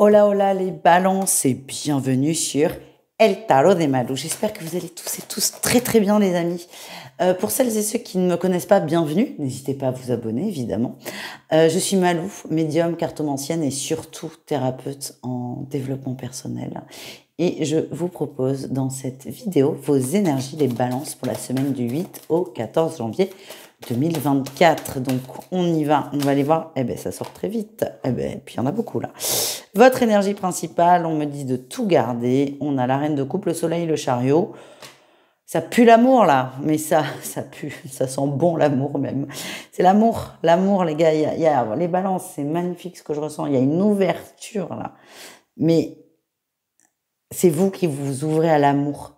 Hola, hola les balances et bienvenue sur El Tarot de Malou. J'espère que vous allez tous et tous très très bien les amis. Pour celles et ceux qui ne me connaissent pas, bienvenue. N'hésitez pas à vous abonner évidemment. Je suis Malou, médium, cartomancienne et surtout thérapeute en développement personnel. Et je vous propose dans cette vidéo vos énergies, les balances pour la semaine du 8 au 14 janvier 2024. Donc on y va, on va aller voir. Eh ben ça sort très vite. Eh ben puis il y en a beaucoup là. Votre énergie principale, on me dit de tout garder. On a la reine de coupe, le soleil, le chariot. Ça pue l'amour là, mais ça pue, ça sent bon l'amour même. C'est l'amour les gars. Il y a les balances, c'est magnifique ce que je ressens. Il y a une ouverture là, mais c'est vous qui vous ouvrez à l'amour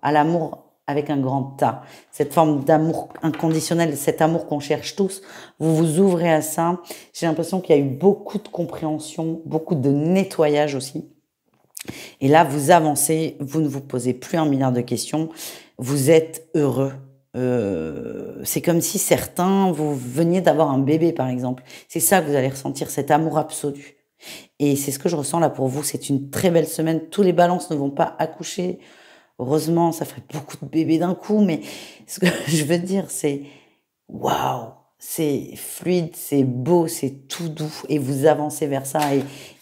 avec un grand A. Cette forme d'amour inconditionnel, cet amour qu'on cherche tous, vous vous ouvrez à ça. J'ai l'impression qu'il y a eu beaucoup de compréhension, beaucoup de nettoyage aussi. Et là, vous avancez, vous ne vous posez plus un milliard de questions, vous êtes heureux. C'est comme si certains, vous veniez d'avoir un bébé par exemple. C'est ça que vous allez ressentir, cet amour absolu. Et c'est ce que je ressens là pour vous. C'est une très belle semaine. Tous les balances ne vont pas accoucher. Heureusement, ça ferait beaucoup de bébés d'un coup. Mais ce que je veux dire, c'est waouh, c'est fluide, c'est beau, c'est tout doux. Et vous avancez vers ça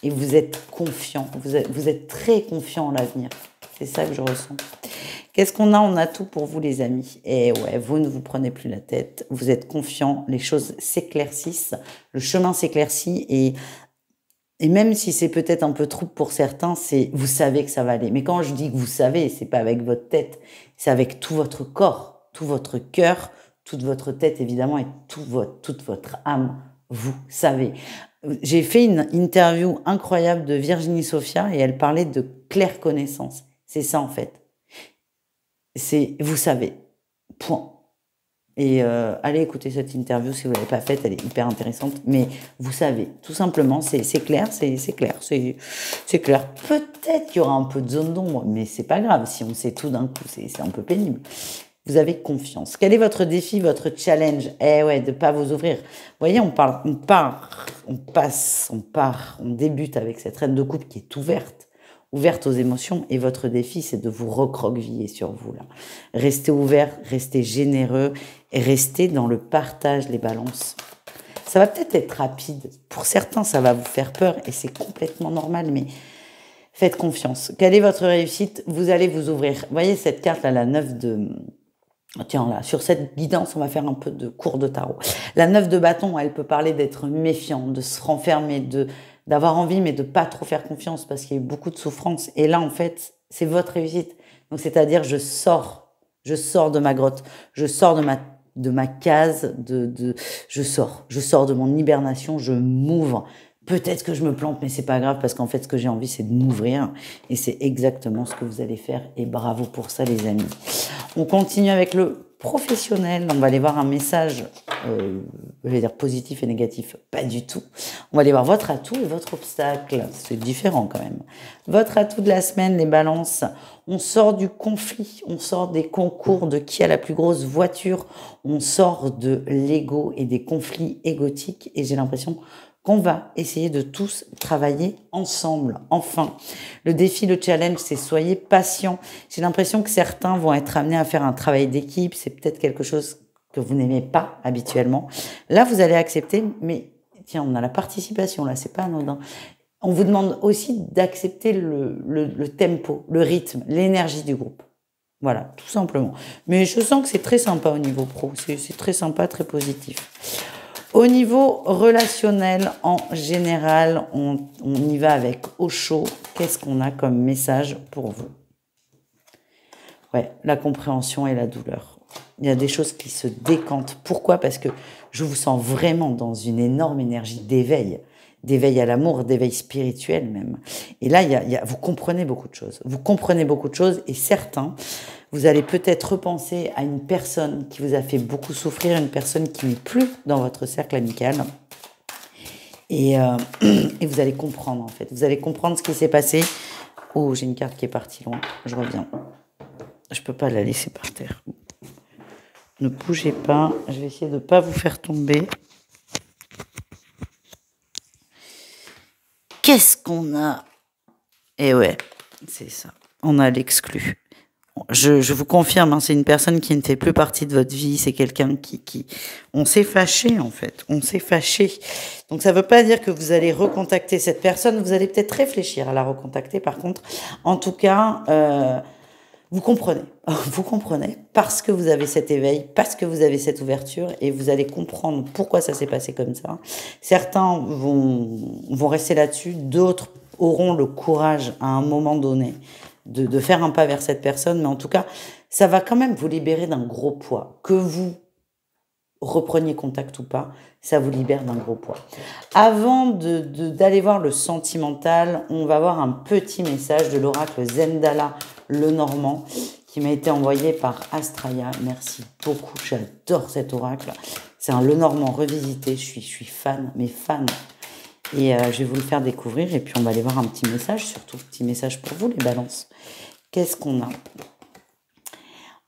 et vous êtes confiant. Vous êtes très confiant en l'avenir. C'est ça que je ressens. Qu'est-ce qu'on a? On a tout pour vous les amis. Et ouais, vous ne vous prenez plus la tête. Vous êtes confiant. Les choses s'éclaircissent. Le chemin s'éclaircit et même si c'est peut-être un peu trouble pour certains, c'est vous savez que ça va aller. Mais quand je dis que vous savez, c'est pas avec votre tête, c'est avec tout votre corps, tout votre cœur, toute votre tête évidemment et toute votre âme. Vous savez. J'ai fait une interview incroyable de Virginie Sophia et elle parlait de claire connaissance. C'est ça en fait. C'est vous savez. Point. Et allez écouter cette interview si vous ne l'avez pas faite, elle est hyper intéressante. Mais vous savez, tout simplement, c'est clair, c'est clair, c'est clair. Peut-être qu'il y aura un peu de zone d'ombre, mais c'est pas grave. Si on sait tout d'un coup, c'est un peu pénible. Vous avez confiance. Quel est votre défi, votre challenge? Eh ouais, de pas vous ouvrir. Vous voyez, on débute avec cette reine de coupe qui est ouverte aux émotions, et votre défi, c'est de vous recroqueviller sur vous, là. Restez ouvert, restez généreux, et restez dans le partage, les balances. Ça va peut-être être rapide. Pour certains, ça va vous faire peur, et c'est complètement normal, mais faites confiance. Quelle est votre réussite? Vous allez vous ouvrir. Vous voyez cette carte-là, la 9 de... Tiens, là, sur cette guidance, on va faire un peu de cours de tarot. La 9 de bâton, elle peut parler d'être méfiant, de se renfermer, d'avoir envie, mais de pas trop faire confiance parce qu'il y a eu beaucoup de souffrance. Et là, en fait, c'est votre réussite. Donc, c'est-à-dire, je sors de ma grotte, je sors de ma case, je sors de mon hibernation, je m'ouvre. Peut-être que je me plante, mais c'est pas grave parce qu'en fait, ce que j'ai envie, c'est de m'ouvrir. Et c'est exactement ce que vous allez faire. Et bravo pour ça, les amis. On continue avec le professionnel. On va aller voir un message, je vais dire positif et négatif. Pas du tout. On va aller voir votre atout et votre obstacle. C'est différent quand même. Votre atout de la semaine, les balances. On sort du conflit. On sort des concours de qui a la plus grosse voiture. On sort de l'ego et des conflits égotiques. Et j'ai l'impression qu'on va essayer de tous travailler ensemble. Enfin, le défi, le challenge, c'est soyez patients. J'ai l'impression que certains vont être amenés à faire un travail d'équipe. C'est peut-être quelque chose que vous n'aimez pas habituellement. Là, vous allez accepter, mais tiens, on a la participation, là, c'est pas anodin. On vous demande aussi d'accepter le tempo, le rythme, l'énergie du groupe. Voilà, tout simplement. Mais je sens que c'est très sympa au niveau pro. C'est très sympa, très positif. Au niveau relationnel, en général, on y va avec au chaud. Qu'est-ce qu'on a comme message pour vous? Ouais, la compréhension et la douleur. Il y a des choses qui se décantent. Pourquoi? Parce que je vous sens vraiment dans une énorme énergie d'éveil à l'amour, d'éveil spirituel même. Et là, vous comprenez beaucoup de choses. Vous comprenez beaucoup de choses et certains, vous allez peut-être repenser à une personne qui vous a fait beaucoup souffrir, une personne qui n'est plus dans votre cercle amical. Et vous allez comprendre en fait. Vous allez comprendre ce qui s'est passé. Oh, j'ai une carte qui est partie loin. Je reviens. Je peux pas la laisser par terre. Ne bougez pas. Je vais essayer de ne pas vous faire tomber. Qu'est-ce qu'on a? Et ouais, c'est ça. On a l'exclu. Je vous confirme, hein, c'est une personne qui ne fait plus partie de votre vie. C'est quelqu'un qui... On s'est fâché, en fait. On s'est fâché. Donc, ça ne veut pas dire que vous allez recontacter cette personne. Vous allez peut-être réfléchir à la recontacter, par contre. En tout cas, vous comprenez. Vous comprenez parce que vous avez cet éveil, parce que vous avez cette ouverture et vous allez comprendre pourquoi ça s'est passé comme ça. Certains vont rester là-dessus, d'autres auront le courage à un moment donné de faire un pas vers cette personne, mais en tout cas, ça va quand même vous libérer d'un gros poids. Que vous repreniez contact ou pas, ça vous libère d'un gros poids. Avant d'aller voir le sentimental, on va voir un petit message de l'oracle Zendala Lenormand qui m'a été envoyé par Astraya. Merci beaucoup, j'adore cet oracle. C'est un Lenormand revisité, je suis fan, mais fan. Et je vais vous le faire découvrir et puis on va aller voir un petit message, surtout un petit message pour vous les balances. Qu'est-ce qu'on a?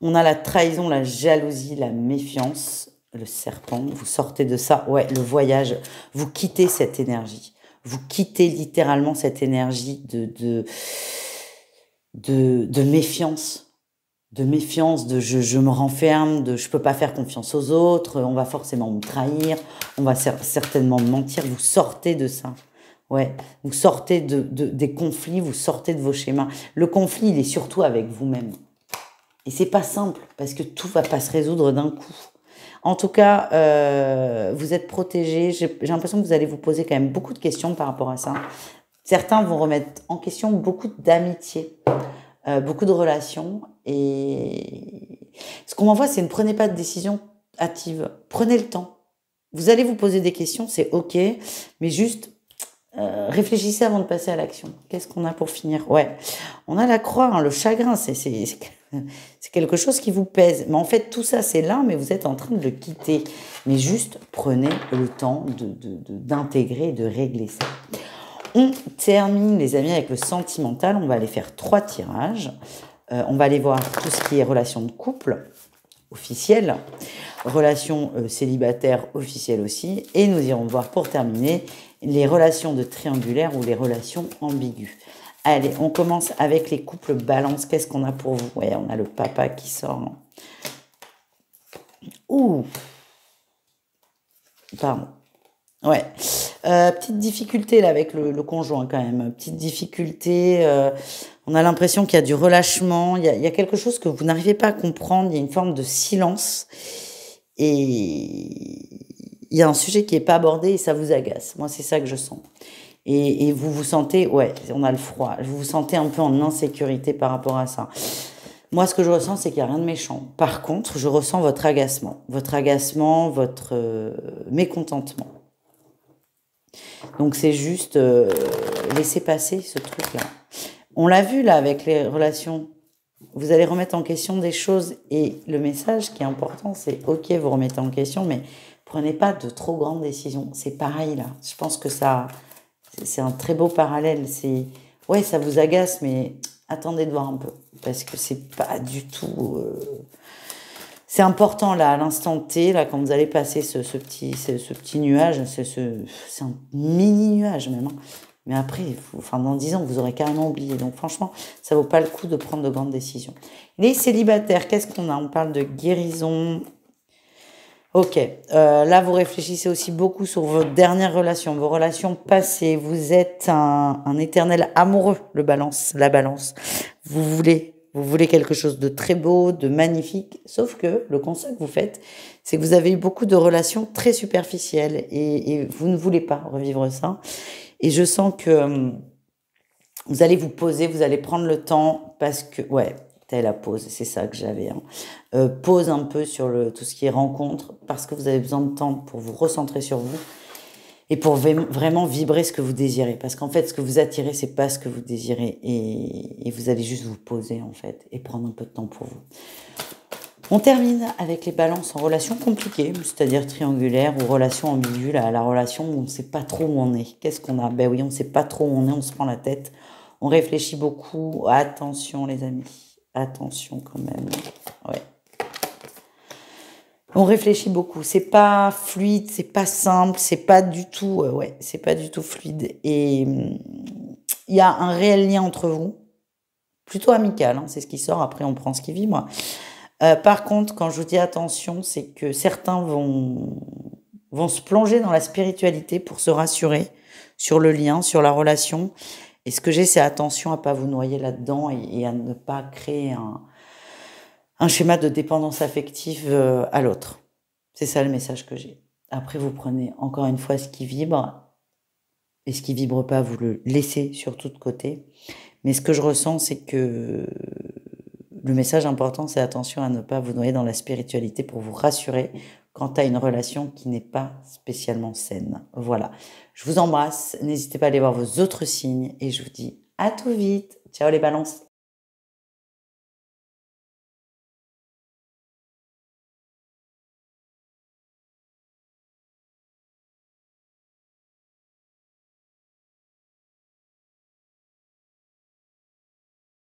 On a la trahison, la jalousie, la méfiance, le serpent. Vous sortez de ça, ouais, le voyage. Vous quittez cette énergie. Vous quittez littéralement cette énergie de méfiance. De méfiance, de je me renferme, de je peux pas faire confiance aux autres, on va forcément me trahir, on va certainement me mentir. Vous sortez de ça. Ouais, vous sortez des conflits, vous sortez de vos schémas. Le conflit, il est surtout avec vous-même. Et c'est pas simple, parce que tout va pas se résoudre d'un coup. En tout cas, vous êtes protégés. J'ai l'impression que vous allez vous poser quand même beaucoup de questions par rapport à ça. Certains vont remettre en question beaucoup d'amitié, beaucoup de relations. Et ce qu'on m'envoie, c'est ne prenez pas de décision hâtive. Prenez le temps. Vous allez vous poser des questions, c'est OK, mais juste réfléchissez avant de passer à l'action. Qu'est-ce qu'on a pour finir? Ouais, on a la croix, hein, le chagrin, c'est quelque chose qui vous pèse. Mais en fait, tout ça, c'est là, mais vous êtes en train de le quitter. Mais juste prenez le temps d'intégrer et de régler ça. On termine, les amis, avec le sentimental. On va aller faire 3 tirages. On va aller voir tout ce qui est relation de couple officielle, relation célibataire officielle aussi. Et nous irons voir pour terminer les relations de triangulaire ou les relations ambiguës. Allez, on commence avec les couples balance. Qu'est-ce qu'on a pour vous? Ouais, on a le papa qui sort. Ouh. Pardon. Ouais. Petite difficulté là avec le conjoint quand même. Petite difficulté. On a l'impression qu'il y a du relâchement. Il y a quelque chose que vous n'arrivez pas à comprendre. Il y a une forme de silence. Et il y a un sujet qui n'est pas abordé et ça vous agace. Moi, c'est ça que je sens. Et vous vous sentez, ouais, on a le froid. Vous vous sentez un peu en insécurité par rapport à ça. Moi, ce que je ressens, c'est qu'il n'y a rien de méchant. Par contre, je ressens votre agacement, votre mécontentement. Donc, c'est juste laisser passer ce truc-là. On l'a vu là avec les relations. Vous allez remettre en question des choses et le message qui est important, c'est OK, vous remettez en question, mais prenez pas de trop grandes décisions. C'est pareil là. Je pense que ça, c'est un très beau parallèle. C'est ouais, ça vous agace, mais attendez de voir un peu parce que c'est pas du tout. C'est important là, à l'instant T, là, quand vous allez passer ce petit nuage, c'est un mini nuage même. Hein. Mais après, dans 10 ans, vous aurez carrément oublié. Donc franchement, ça vaut pas le coup de prendre de grandes décisions. Les célibataires, qu'est-ce qu'on a? On parle de guérison. Ok, là vous réfléchissez aussi beaucoup sur vos dernières relations, vos relations passées. Vous êtes un éternel amoureux, la balance. Vous voulez quelque chose de très beau, de magnifique. Sauf que le constat que vous faites, c'est que vous avez eu beaucoup de relations très superficielles et vous ne voulez pas revivre ça. Et je sens que vous allez vous poser, vous allez prendre le temps parce que, ouais, t'as la pause, c'est ça que j'avais. Hein. Pause un peu sur tout ce qui est rencontre parce que vous avez besoin de temps pour vous recentrer sur vous et pour vraiment vibrer ce que vous désirez. Parce qu'en fait, ce que vous attirez, c'est pas ce que vous désirez et vous allez juste vous poser en fait et prendre un peu de temps pour vous. On termine avec les balances en relation compliquée, c'est-à-dire triangulaire ou relation ambiguë, la relation où on ne sait pas trop où on est. Qu'est-ce qu'on a? Ben oui, on ne sait pas trop où on est, on se prend la tête, on réfléchit beaucoup. Attention les amis, attention quand même. Ouais. On réfléchit beaucoup, c'est pas fluide, c'est pas simple, c'est pas du tout, c'est pas du tout fluide. Et il il y a un réel lien entre vous, plutôt amical, hein, c'est ce qui sort, après on prend ce qui vibre. Par contre, quand je vous dis attention, c'est que certains vont se plonger dans la spiritualité pour se rassurer sur le lien, sur la relation. Et ce que j'ai, c'est attention à pas vous noyer là-dedans et à ne pas créer un schéma de dépendance affective à l'autre. C'est ça le message que j'ai. Après, vous prenez encore une fois ce qui vibre, et ce qui vibre pas, vous le laissez surtout de côté. Mais ce que je ressens, c'est que le message important, c'est attention à ne pas vous noyer dans la spiritualité pour vous rassurer quant à une relation qui n'est pas spécialement saine. Voilà. Je vous embrasse. N'hésitez pas à aller voir vos autres signes et je vous dis à tout vite. Ciao les balances.